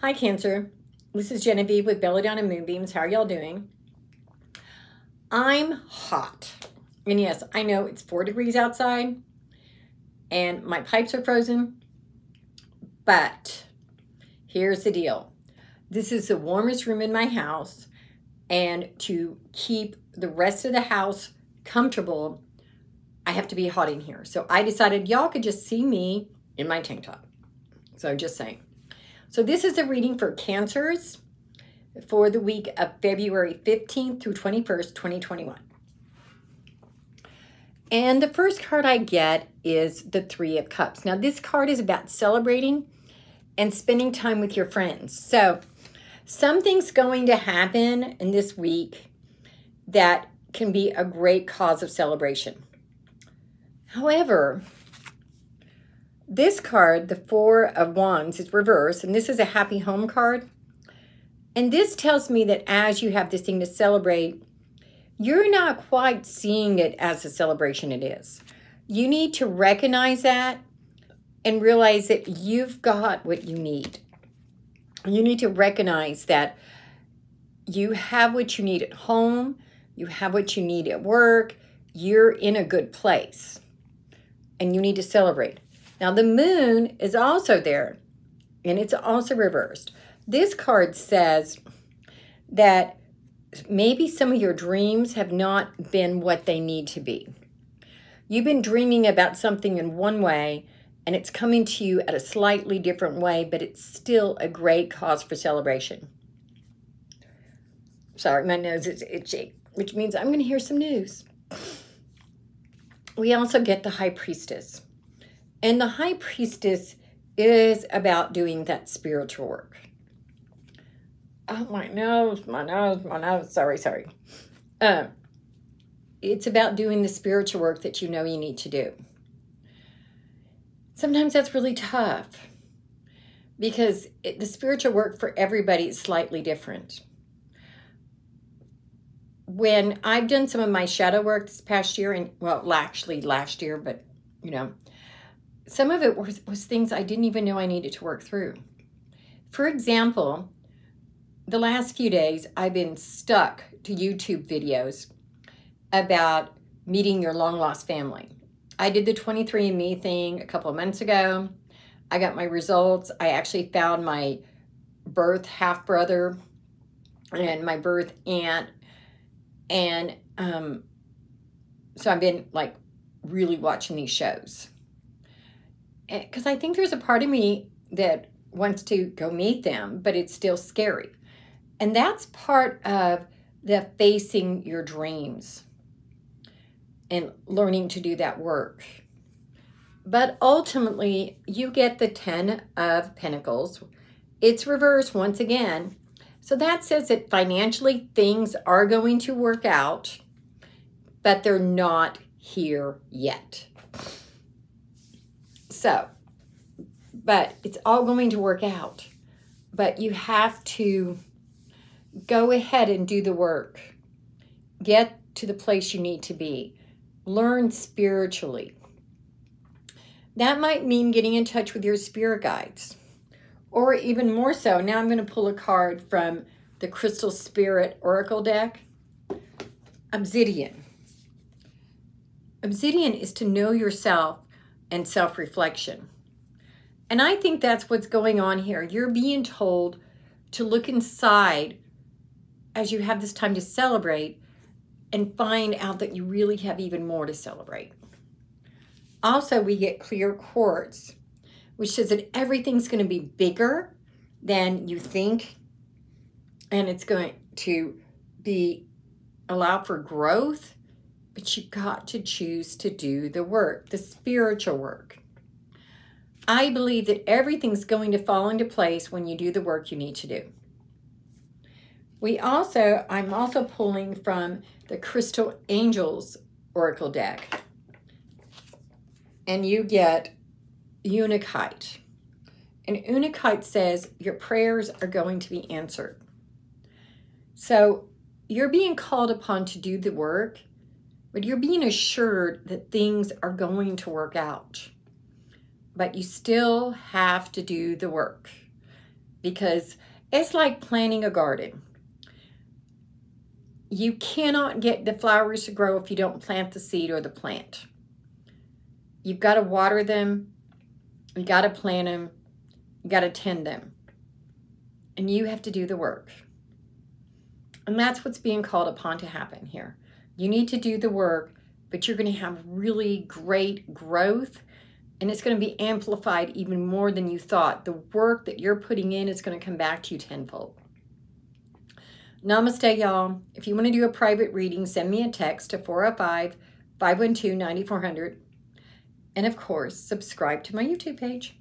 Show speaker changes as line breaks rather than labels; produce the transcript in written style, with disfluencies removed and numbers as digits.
Hi, Cancer. This is Genevieve with Belladonna and Moonbeams. How are y'all doing? I'm hot. And yes, I know it's 4 degrees outside and my pipes are frozen. But here's the deal. This is the warmest room in my house. And to keep the rest of the house comfortable, I have to be hot in here. So I decided y'all could just see me in my tank top. So just saying. So this is a reading for Cancers for the week of February 15th through 21st, 2021. And the first card I get is the Three of Cups. Now this card is about celebrating and spending time with your friends. So something's going to happen in this week that can be a great cause of celebration. However, this card, the Four of Wands, is reversed, and this is a happy home card. And this tells me that as you have this thing to celebrate, you're not quite seeing it as a celebration it is. You need to recognize that and realize that you've got what you need. You need to recognize that you have what you need at home, you have what you need at work, you're in a good place, and you need to celebrate. Now, the moon is also there, and it's also reversed. This card says that maybe some of your dreams have not been what they need to be. You've been dreaming about something in one way, and it's coming to you at a slightly different way, but it's still a great cause for celebration. Sorry, my nose is itchy, which means I'm going to hear some news. We also get the High Priestess. And the High Priestess is about doing that spiritual work. Oh, my nose. Sorry. It's about doing the spiritual work that you know you need to do. Sometimes that's really tough because the spiritual work for everybody is slightly different. When I've done some of my shadow work this past year, and well, actually last year, but you know, some of it was things I didn't even know I needed to work through. For example, the last few days, I've been stuck to YouTube videos about meeting your long-lost family. I did the 23andMe thing a couple of months ago. I got my results. I actually found my birth half-brother and my birth aunt. And so I've been like really watching these shows. Because I think there's a part of me that wants to go meet them, but it's still scary. And that's part of the facing your dreams and learning to do that work. But ultimately, you get the 10 of Pentacles. It's reversed once again. So that says that financially things are going to work out, but they're not here yet. So, but it's all going to work out. But you have to go ahead and do the work. Get to the place you need to be. Learn spiritually. That might mean getting in touch with your spirit guides. Or even more so, now I'm going to pull a card from the Crystal Spirit Oracle deck. Obsidian. Obsidian is to know yourself and self-reflection. And I think that's what's going on here. You're being told to look inside as you have this time to celebrate and find out that you really have even more to celebrate. Also, we get clear quartz, which says that everything's going to be bigger than you think, and it's going to allow for growth, but you got to choose to do the work, the spiritual work. I believe that everything's going to fall into place when you do the work you need to do. I'm also pulling from the Crystal Angels Oracle deck, and you get Unakite. And Unakite says your prayers are going to be answered. So you're being called upon to do the work, but you're being assured that things are going to work out. But you still have to do the work. because it's like planting a garden. You cannot get the flowers to grow if you don't plant the seed or the plant. You've got to water them. You got to plant them. You got to tend them. And you have to do the work. And that's what's being called upon to happen here. You need to do the work, but you're going to have really great growth, and it's going to be amplified even more than you thought. The work that you're putting in is going to come back to you tenfold. Namaste, y'all. If you want to do a private reading, send me a text to 405-512-9400. And of course, subscribe to my YouTube page.